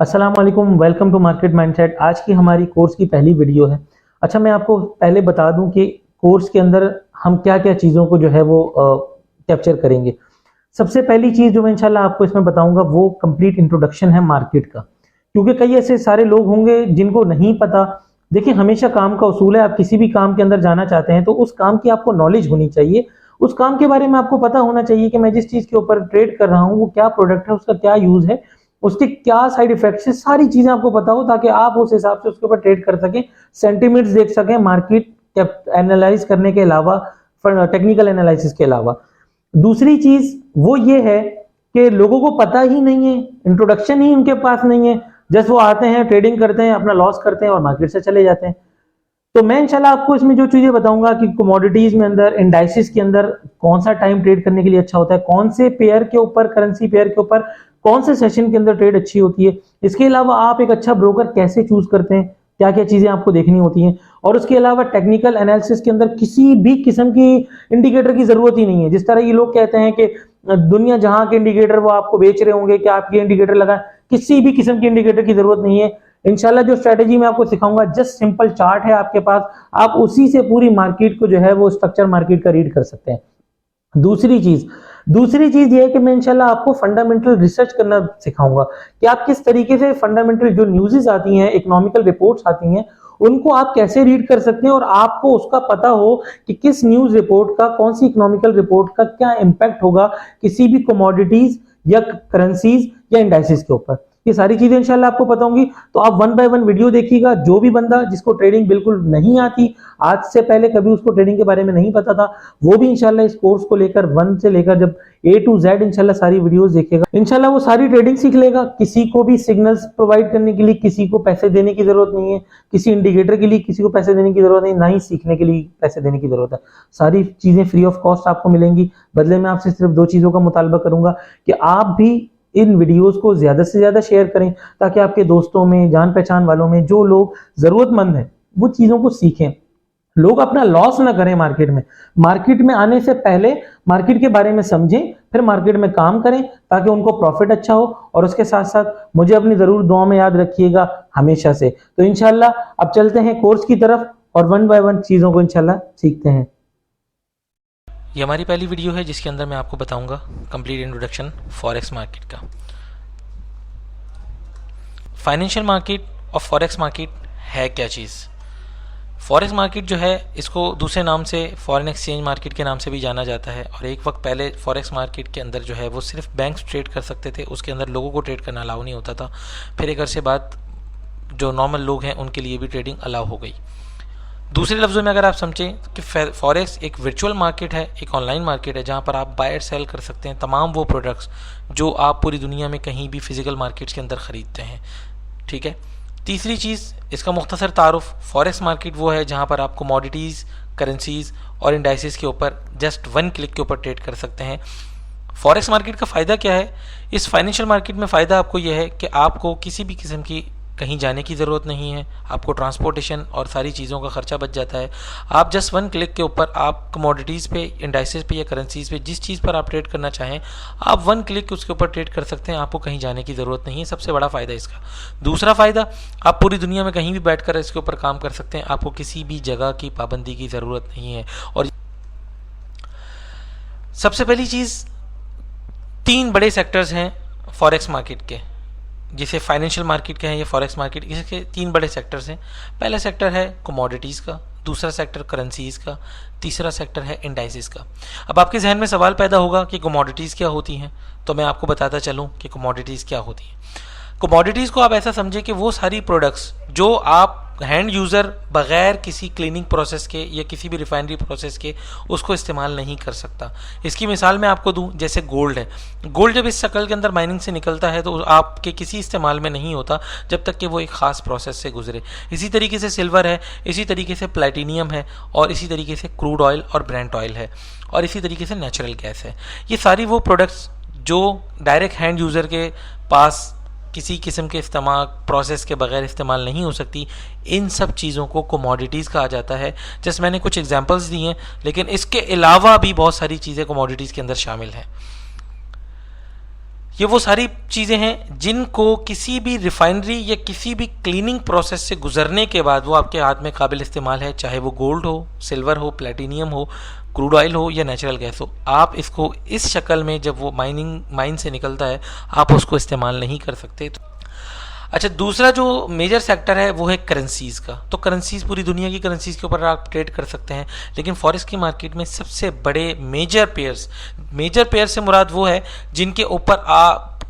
अस्सलाम वालेकुम, welcome to market mindset. आज की हमारी कोर्स की पहली वीडियो है। अच्छा, मैं आपको पहले बता दूं कि कोर्स के अंदर हम क्या क्या चीज़ों को जो है वो कैप्चर करेंगे। सबसे पहली चीज़ जो मैं इंशाल्लाह आपको इसमें बताऊंगा वो कंप्लीट इंट्रोडक्शन है मार्केट का, क्योंकि कई ऐसे सारे लोग होंगे जिनको नहीं पता। देखिए, हमेशा काम का उसूल है, आप किसी भी काम के अंदर जाना चाहते हैं तो उस काम की आपको नॉलेज होनी चाहिए। उस काम के बारे में आपको पता होना चाहिए कि मैं जिस चीज़ के ऊपर ट्रेड कर रहा हूँ वो क्या प्रोडक्ट है, उसका क्या यूज़ है, उसके क्या साइड इफेक्ट्स है, सारी चीजें आपको पता हो ताकि आप उस हिसाब से उसके ऊपर ट्रेड कर सकें, सेंटीमेंट्स देख सकें मार्केट एनालाइज करने के अलावा, टेक्निकल एनालिसिस के अलावा। दूसरी चीज वो ये है कि लोगों को पता ही नहीं है, इंट्रोडक्शन ही उनके पास नहीं है। जस्ट वो आते हैं, ट्रेडिंग करते हैं, अपना लॉस करते हैं और मार्केट से चले जाते हैं। तो मैं इंशाल्लाह आपको इसमें जो चीजें बताऊंगा कि कमोडिटीज में अंदर, इंडाइसिस के अंदर कौन सा टाइम ट्रेड करने के लिए अच्छा होता है, कौन से पेयर के ऊपर, करेंसी पेयर के ऊपर कौन से सेशन के अंदर ट्रेड अच्छी होती है। इसके अलावा आप एक अच्छा ब्रोकर कैसे चूज करते हैं, क्या क्या चीजें आपको देखनी होती हैं। और उसके अलावा टेक्निकल एनालिसिस के अंदर किसी भी किस्म की इंडिकेटर की जरूरत ही नहीं है। जिस तरह ये लोग कहते हैं कि दुनिया जहां के इंडिकेटर वो आपको बेच रहे होंगे कि आप ये इंडिकेटर लगाएं, किसी भी किस्म की इंडिकेटर की जरूरत नहीं है। इंशाल्लाह जो स्ट्रेटेजी मैं आपको सिखाऊंगा, जस्ट सिंपल चार्ट है आपके पास, आप उसी से पूरी मार्केट को जो है वो स्ट्रक्चर मार्केट का रीड कर सकते हैं। दूसरी चीज ये है कि मैं इंशाल्लाह आपको फंडामेंटल रिसर्च करना सिखाऊंगा कि आप किस तरीके से फंडामेंटल जो न्यूज़ेस आती हैं, इकोनॉमिकल रिपोर्ट्स आती हैं, उनको आप कैसे रीड कर सकते हैं और आपको उसका पता हो कि किस न्यूज रिपोर्ट का, कौन सी इकोनॉमिकल रिपोर्ट का क्या इंपैक्ट होगा किसी भी कमोडिटीज या करेंसीज या इंडाइसिस के ऊपर। ये सारी चीजें इंशाल्लाह आपको पता होंगी। तो आप वन बाय वन वीडियो देखिएगा। जो भी बंदा जिसको ट्रेडिंग बिल्कुल नहीं आती, आज से पहले कभी उसको ट्रेडिंग के बारे में नहीं पता था, वो भी इंशाल्लाह इस कोर्स को लेकर वन से लेकर जब A to Z इंशाल्लाह सारी वीडियोस देखेगा, इंशाल्लाह वो सारी ट्रेडिंग सीख लेगा। किसी को भी सिग्नल्स प्रोवाइड करने के लिए किसी को पैसे देने की जरूरत नहीं है, किसी इंडिकेटर के लिए किसी को पैसे देने की जरूरत नहीं, ना ही सीखने के लिए पैसे देने की जरूरत है। सारी चीजें फ्री ऑफ कॉस्ट आपको मिलेंगी। बदले में आपसे सिर्फ दो चीजों का मुतालबा करूंगा कि आप भी इन वीडियोस को ज्यादा से ज्यादा शेयर करें, ताकि आपके दोस्तों में, जान पहचान वालों में जो लोग जरूरतमंद हैं वो चीजों को सीखें। लोग अपना लॉस ना करें मार्केट में आने से पहले मार्केट के बारे में समझें, फिर मार्केट में काम करें ताकि उनको प्रॉफिट अच्छा हो। और उसके साथ साथ मुझे अपनी जरूर दुआ में याद रखिएगा हमेशा से। तो इंशाल्लाह अब चलते हैं कोर्स की तरफ और वन बाय वन चीजों को इंशाल्लाह सीखते हैं। ये हमारी पहली वीडियो है जिसके अंदर मैं आपको बताऊंगा कंप्लीट इंट्रोडक्शन फॉरेक्स मार्केट का। फाइनेंशियल मार्केट और फॉरेक्स मार्केट है क्या चीज़। फॉरेक्स मार्केट जो है, इसको दूसरे नाम से फॉरेन एक्सचेंज मार्केट के नाम से भी जाना जाता है। और एक वक्त पहले फॉरेक्स मार्केट के अंदर जो है वो सिर्फ बैंक्स ट्रेड कर सकते थे, उसके अंदर लोगों को ट्रेड करना अलाउ नहीं होता था। फिर एक अरसे बाद जो नॉर्मल लोग हैं उनके लिए भी ट्रेडिंग अलाउ हो गई। दूसरे लफ्ज़ों में अगर आप समझें कि फॉरेक्स एक वर्चुअल मार्केट है, एक ऑनलाइन मार्केट है, जहां पर आप बाय और सेल कर सकते हैं तमाम वो प्रोडक्ट्स जो आप पूरी दुनिया में कहीं भी फिजिकल मार्केट्स के अंदर ख़रीदते हैं। ठीक है। तीसरी चीज़, इसका मुख्तसर तारुफ, फॉरेक्स मार्केट वो है जहां पर आप कमोडिटीज़, करेंसीज और इंडाइसिस के ऊपर जस्ट वन क्लिक के ऊपर ट्रेड कर सकते हैं। फॉरेक्स मार्केट का फ़ायदा क्या है? इस फाइनेंशियल मार्केट में फ़ायदा आपको यह है कि आपको किसी भी किस्म की कहीं जाने की ज़रूरत नहीं है, आपको ट्रांसपोर्टेशन और सारी चीज़ों का खर्चा बच जाता है। आप जस्ट वन क्लिक के ऊपर आप कमोडिटीज़ पे, इंडाइसिस पे या करेंसीज पे जिस चीज़ पर आप ट्रेड करना चाहें, आप वन क्लिक उसके ऊपर ट्रेड कर सकते हैं। आपको कहीं जाने की ज़रूरत नहीं है, सबसे बड़ा फ़ायदा इसका। दूसरा फ़ायदा, आप पूरी दुनिया में कहीं भी बैठ कर इसके ऊपर काम कर सकते हैं, आपको किसी भी जगह की पाबंदी की ज़रूरत नहीं है। और सबसे पहली चीज़, 3 बड़े सेक्टर्स हैं फॉरेक्स मार्केट के, जिसे फाइनेंशियल मार्केट के हैं या फॉरेक्स मार्केट, इसके 3 बड़े सेक्टर्स हैं। पहला सेक्टर है कमोडिटीज़ का, दूसरा सेक्टर करेंसीज का, तीसरा सेक्टर है इंडाइसिस का। अब आपके जहन में सवाल पैदा होगा कि कमोडिटीज़ क्या होती हैं, तो मैं आपको बताता चलूँ कि कमोडिटीज़ क्या होती हैं। कमोडिटीज़ को आप ऐसा समझें कि वो सारी प्रोडक्ट्स जो आप हैंड यूज़र बग़ैर किसी क्लीनिंग प्रोसेस के या किसी भी रिफाइनरी प्रोसेस के उसको इस्तेमाल नहीं कर सकता। इसकी मिसाल मैं आपको दूं, जैसे गोल्ड है। गोल्ड जब इस शक्ल के अंदर माइनिंग से निकलता है तो आपके किसी इस्तेमाल में नहीं होता जब तक कि वो एक ख़ास प्रोसेस से गुजरे। इसी तरीके से सिल्वर है, इसी तरीके से प्लेटिनियम है, और इसी तरीके से क्रूड ऑयल और ब्रेंट ऑयल है, और इसी तरीके से नेचुरल गैस है। ये सारी वो प्रोडक्ट्स जो डायरेक्ट हैंड यूज़र के पास किसी किस्म के इस्तेमाल प्रोसेस के बगैर इस्तेमाल नहीं हो सकती, इन सब चीज़ों को कमोडिटीज़ कहा जाता है। जैसे मैंने कुछ एग्जांपल्स दी हैं, लेकिन इसके अलावा भी बहुत सारी चीज़ें कमोडिटीज़ के अंदर शामिल हैं। ये वो सारी चीज़ें हैं जिनको किसी भी रिफाइनरी या किसी भी क्लीनिंग प्रोसेस से गुजरने के बाद वो आपके हाथ में काबिल इस्तेमाल है, चाहे वो गोल्ड हो, सिल्वर हो, प्लेटिनियम हो, क्रूड ऑयल हो या नेचुरल गैस हो। आप इसको इस शक्ल में जब वो माइन से निकलता है आप उसको इस्तेमाल नहीं कर सकते। अच्छा, दूसरा जो मेजर सेक्टर है वो है करेंसीज़ का। तो करेंसीज़, पूरी दुनिया की करेंसीज़ के ऊपर आप ट्रेड कर सकते हैं, लेकिन फॉरेक्स की मार्केट में सबसे बड़े मेजर पेयर से मुराद वो है जिनके ऊपर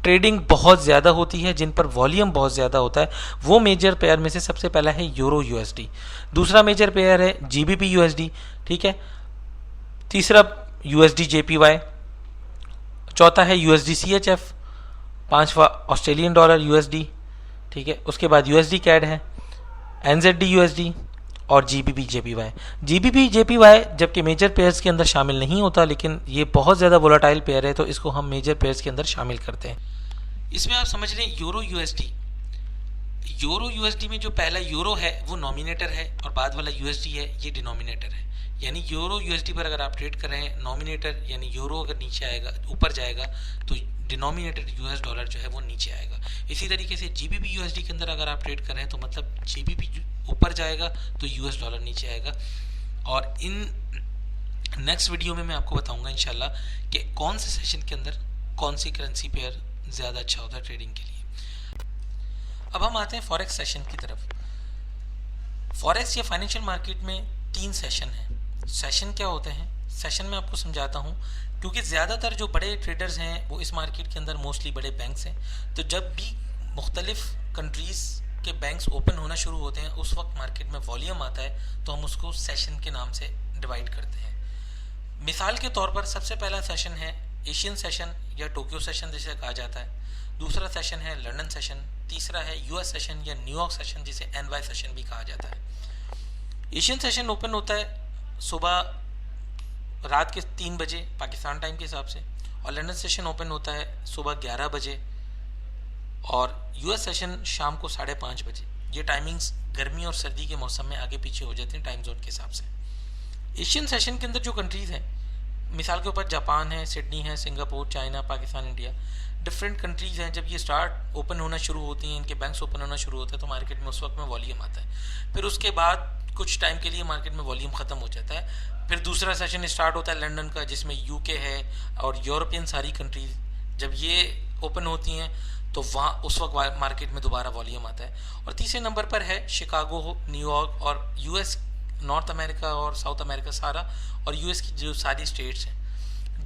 ट्रेडिंग बहुत ज़्यादा होती है, जिन पर वॉल्यूम बहुत ज़्यादा होता है। वो मेजर पेयर में से सबसे पहला है यूरो यूएसडी, दूसरा मेजर पेयर है जीबीपी यूएसडी, ठीक है, तीसरा यूएसडी जेपीवाई, चौथा है यूएसडी सीएचएफ, पांचवा ऑस्ट्रेलियन डॉलर यूएसडी, ठीक है, उसके बाद यूएसडी कैड है, एनजेडी यूएसडी और जीबीपी जेपीवाई जबकि मेजर पेयर्स के अंदर शामिल नहीं होता, लेकिन ये बहुत ज़्यादा वोलाटाइल पेयर है तो इसको हम मेजर पेयर्स के अंदर शामिल करते हैं। इसमें आप समझ लें यूरो यूएसडी में जो पहला यूरो है वो नॉमिनेटर है और बाद वाला यूएसडी है ये डिनोमिनेटर है। यानी यूरो यूएसडी पर अगर आप ट्रेड कर रहे हैं, नॉमिनेटर यानी यूरो अगर नीचे आएगा, ऊपर जाएगा तो डिनोमिनेटेड यूएस डॉलर जो है वो नीचे आएगा। इसी तरीके से जीबीपी यूएसडी के अंदर अगर आप ट्रेड कर रहे हैं तो मतलब जीबीपी ऊपर जाएगा तो यूएस डॉलर नीचे आएगा। और इन नेक्स्ट वीडियो में मैं आपको बताऊंगा इंशाल्लाह कि कौन से सेशन के अंदर कौन सी करेंसी पेयर ज़्यादा अच्छा होता है ट्रेडिंग के लिए। अब हम आते हैं फॉरेक्स सेशन की तरफ। फॉरेक्स या फाइनेंशियल मार्केट में 3 सेशन हैं। सेशन क्या होते हैं? सेशन में आपको समझाता हूँ, क्योंकि ज़्यादातर जो बड़े ट्रेडर्स हैं वो इस मार्केट के अंदर मोस्टली बड़े बैंक्स हैं। तो जब भी मुख्तलिफ कंट्रीज़ के बैंक्स ओपन होना शुरू होते हैं उस वक्त मार्केट में वॉल्यूम आता है तो हम उसको सेशन के नाम से डिवाइड करते हैं। मिसाल के तौर पर सबसे पहला सेशन है एशियन सेशन या टोक्यो सेशन जिसे कहा जाता है, दूसरा सेशन है लंदन सेशन, तीसरा है यूएस सेशन या न्यूयॉर्क सेशन जिसे एनवाई सेशन भी कहा जाता है। एशियन सेशन ओपन होता है सुबह रात के 3 बजे पाकिस्तान टाइम के हिसाब से, और लंदन सेशन ओपन होता है सुबह 11 बजे, और यूएस सेशन शाम को 5:30 बजे। ये टाइमिंग्स गर्मी और सर्दी के मौसम में आगे पीछे हो जाती हैं टाइम जोन के हिसाब से। एशियन सेशन के अंदर जो कंट्रीज़ हैं, मिसाल के ऊपर जापान है, सिडनी है, Singapore, China, Pakistan, India, different countries हैं। जब ये स्टार्ट ओपन होना शुरू होती हैं, इनके बैंक्स ओपन होना शुरू होते हैं तो मार्केट में उस वक्त में वॉल्यूम आता है। फिर उसके बाद कुछ टाइम के लिए मार्केट में वॉल्यूम ख़त्म हो जाता है। फिर दूसरा सेशन स्टार्ट होता है लंदन का, जिसमें यूके है और यूरोपियन सारी कंट्रीज़ जब ये ओपन होती हैं तो वहाँ उस वक्त मार्केट में दोबारा वॉल्यूम आता है। और तीसरे नंबर पर है शिकागो, न्यूयॉर्क और यूएस, नॉर्थ अमेरिका और साउथ अमेरिका सारा, और यूएस की जो सारी स्टेट्स हैं।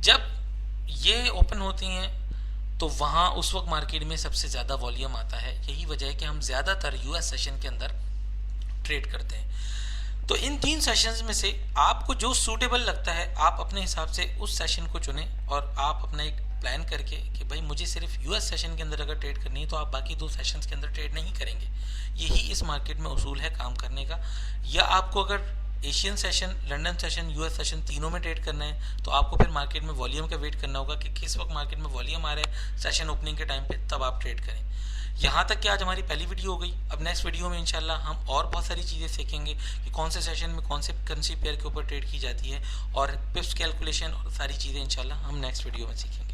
जब ये ओपन होती हैं तो वहाँ उस वक्त मार्केट में सबसे ज़्यादा वॉल्यूम आता है। यही वजह है कि हम ज़्यादातर यूएस सेशन के अंदर ट्रेड करते हैं। तो इन 3 सेशंस में से आपको जो सूटेबल लगता है आप अपने हिसाब से उस सेशन को चुनें, और आप अपना एक प्लान करके कि भाई मुझे सिर्फ यूएस सेशन के अंदर अगर ट्रेड करनी है तो आप बाकी 2 सेशंस के अंदर ट्रेड नहीं करेंगे। यही इस मार्केट में उसूल है काम करने का। या आपको अगर Asian session, London session, US session तीनों में ट्रेड करना है तो आपको फिर मार्केट में वॉल्यूम का वेट करना होगा कि किस वक्त मार्केट में वॉल्यूम आ रहा है सेशन ओपनिंग के टाइम पे, तब आप ट्रेड करें। यहाँ तक कि आज हमारी पहली वीडियो हो गई। अब नेक्स्ट वीडियो में इंशाल्लाह हम और बहुत सारी चीज़ें सीखेंगे कि कौन से सेशन में कौन से करेंसी पेयर के ऊपर ट्रेड की जाती है, और पिप्स कैलकुलेशन और सारी चीज़ें इंशाल्लाह हम नेक्स्ट वीडियो में सीखेंगे।